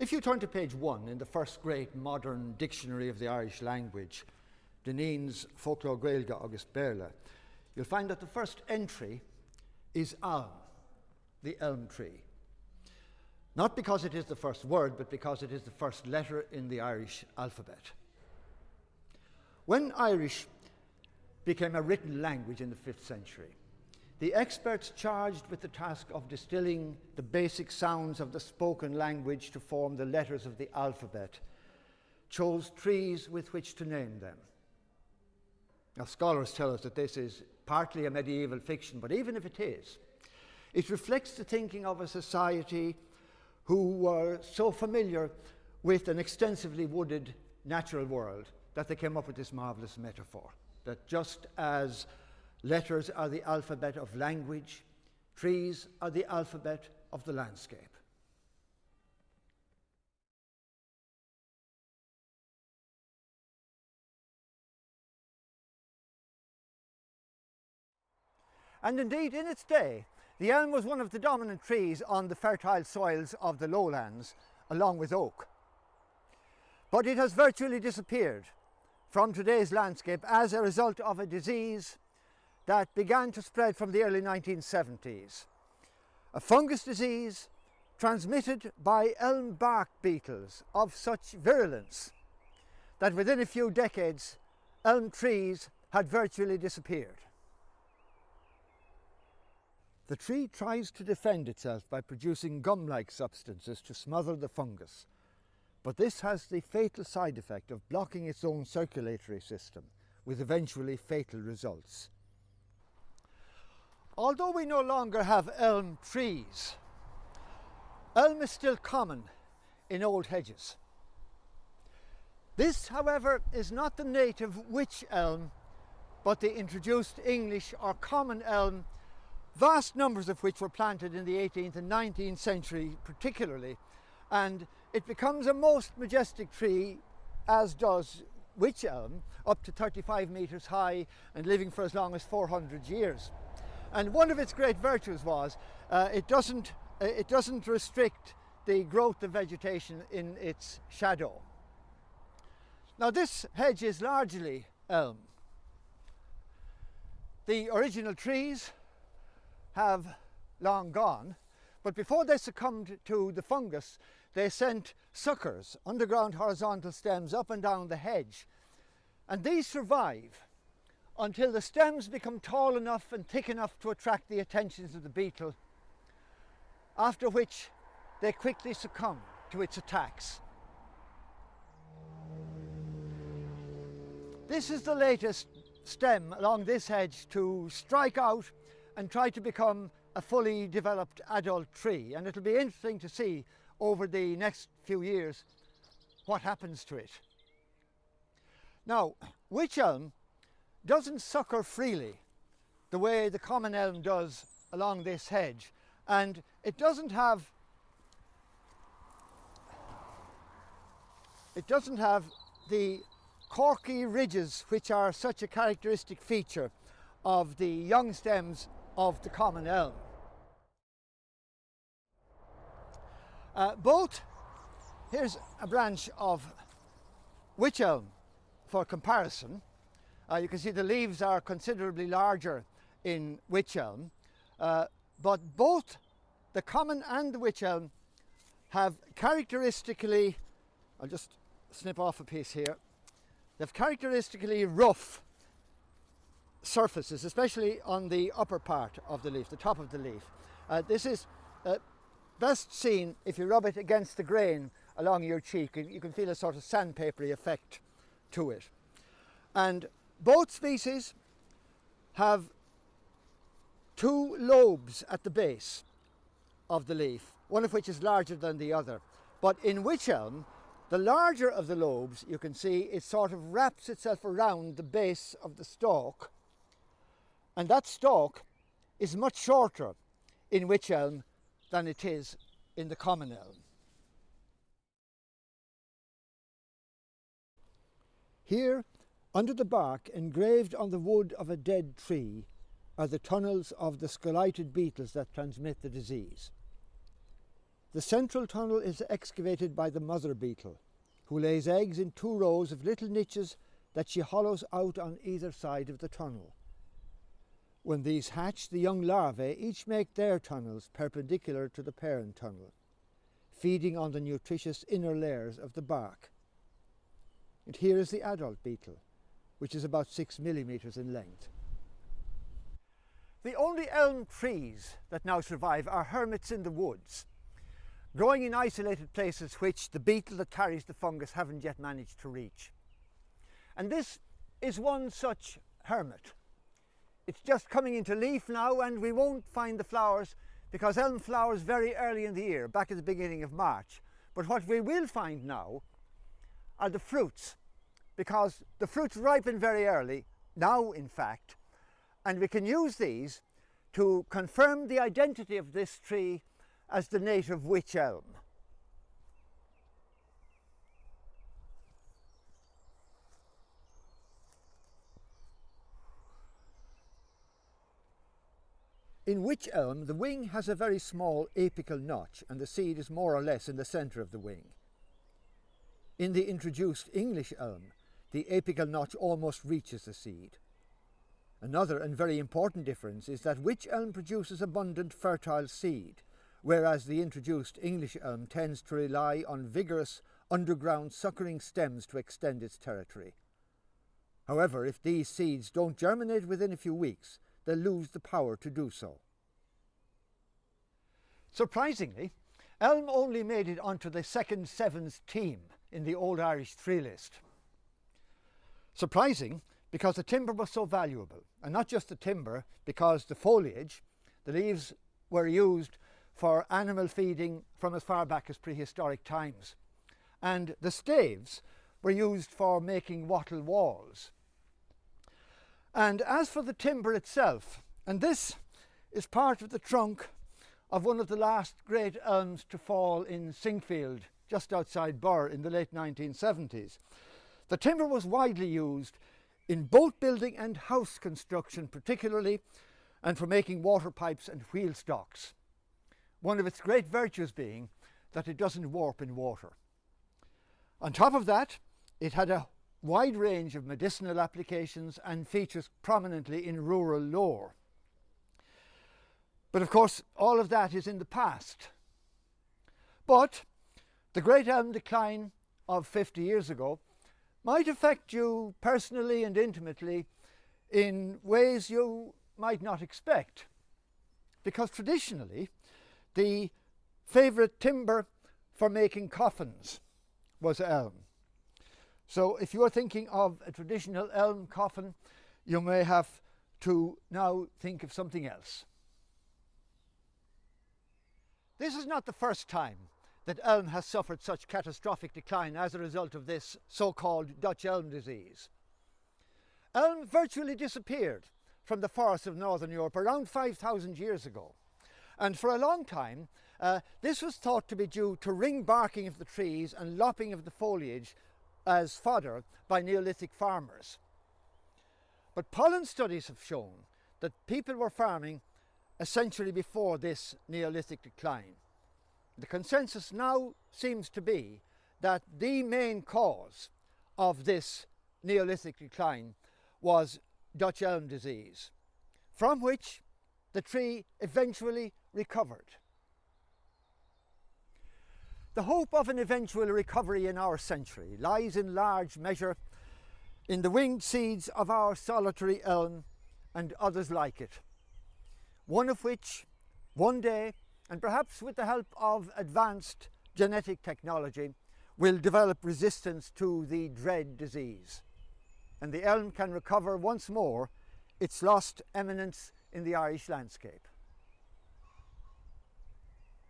If you turn to page 1 in the first great modern dictionary of the Irish language, Deneen's Folklore Gaeilge August Birr, you'll find that the first entry is elm, the elm tree. Not because it is the first word, but because it is the first letter in the Irish alphabet. When Irish became a written language in the 5th century, the experts charged with the task of distilling the basic sounds of the spoken language to form the letters of the alphabet chose trees with which to name them. Now, scholars tell us that this is partly a medieval fiction, but even if it is, it reflects the thinking of a society who were so familiar with an extensively wooded natural world that they came up with this marvelous metaphor, that just as letters are the alphabet of language, trees are the alphabet of the landscape. And indeed, in its day, the elm was one of the dominant trees on the fertile soils of the lowlands, along with oak. But it has virtually disappeared from today's landscape as a result of a disease that began to spread from the early 1970s. A fungus disease transmitted by elm bark beetles of such virulence that within a few decades, elm trees had virtually disappeared. The tree tries to defend itself by producing gum-like substances to smother the fungus, but this has the fatal side effect of blocking its own circulatory system, with eventually fatal results. Although we no longer have elm trees, elm is still common in old hedges. This, however, is not the native wych elm, but the introduced English or common elm, vast numbers of which were planted in the 18th and 19th century particularly, and it becomes a most majestic tree, as does wych elm, up to 35 metres high and living for as long as 400 years. And one of its great virtues was it doesn't restrict the growth of vegetation in its shadow. Now, this hedge is largely elm. The original trees have long gone, but before they succumbed to the fungus, they sent suckers, underground horizontal stems, up and down the hedge. And these survive until the stems become tall enough and thick enough to attract the attentions of the beetle, after which they quickly succumb to its attacks. This is the latest stem along this hedge to strike out and try to become a fully developed adult tree, and it'll be interesting to see over the next few years what happens to it. Now, wych elm doesn't sucker freely the way the common elm does along this hedge, and it doesn't have the corky ridges which are such a characteristic feature of the young stems of the common elm. Here's a branch of wych elm for comparison. You can see the leaves are considerably larger in wych elm, but both the common and the wych elm have characteristically, I'll just snip off a piece here, they have characteristically rough surfaces, especially on the upper part of the leaf, the top of the leaf. This is best seen if you rub it against the grain along your cheek. You can feel a sort of sandpapery effect to it. And both species have two lobes at the base of the leaf, one of which is larger than the other. But in wych elm, the larger of the lobes, you can see, it sort of wraps itself around the base of the stalk, and that stalk is much shorter in wych elm than it is in the common elm. Here, under the bark, engraved on the wood of a dead tree, are the tunnels of the scolyted beetles that transmit the disease. The central tunnel is excavated by the mother beetle, who lays eggs in 2 rows of little niches that she hollows out on either side of the tunnel. When these hatch, the young larvae each make their tunnels perpendicular to the parent tunnel, feeding on the nutritious inner layers of the bark. And here is the adult beetle, which is about 6 millimeters in length. The only elm trees that now survive are hermits in the woods, growing in isolated places which the beetle that carries the fungus haven't yet managed to reach. And this is one such hermit. It's just coming into leaf now, and we won't find the flowers because elm flowers very early in the year, back at the beginning of March. But what we will find now are the fruits, because the fruits ripen very early, now in fact, and we can use these to confirm the identity of this tree as the native wych elm. In wych elm, the wing has a very small apical notch and the seed is more or less in the centre of the wing. In the introduced English elm, the apical notch almost reaches the seed. Another and very important difference is that wych elm produces abundant fertile seed, whereas the introduced English elm tends to rely on vigorous underground suckering stems to extend its territory. However, if these seeds don't germinate within a few weeks, they'll lose the power to do so. Surprisingly, elm only made it onto the second sevens team in the Old Irish tree list. Surprising because the timber was so valuable, and not just the timber, because the foliage, the leaves, were used for animal feeding from as far back as prehistoric times, and the staves were used for making wattle walls. And as for the timber itself, and this is part of the trunk of one of the last great elms to fall in Singfield, just outside Birr, in the late 1970s. The timber was widely used in boat building and house construction particularly, and for making water pipes and wheel stocks. One of its great virtues being that it doesn't warp in water. On top of that, it had a wide range of medicinal applications and features prominently in rural lore. But of course, all of that is in the past. But the great elm decline of 50 years ago might affect you personally and intimately in ways you might not expect. Because traditionally, the favourite timber for making coffins was elm. So if you're thinking of a traditional elm coffin, you may have to now think of something else. This is not the first time that elm has suffered such catastrophic decline as a result of this so-called Dutch elm disease. Elm virtually disappeared from the forests of Northern Europe around 5,000 years ago. And for a long time, this was thought to be due to ring barking of the trees and lopping of the foliage as fodder by Neolithic farmers. But pollen studies have shown that people were farming a century before this Neolithic decline. The consensus now seems to be that the main cause of this Neolithic decline was Dutch elm disease, from which the tree eventually recovered. The hope of an eventual recovery in our century lies in large measure in the winged seeds of our solitary elm and others like it, one of which one day, and perhaps with the help of advanced genetic technology, will develop resistance to the dread disease, and the elm can recover once more its lost eminence in the Irish landscape.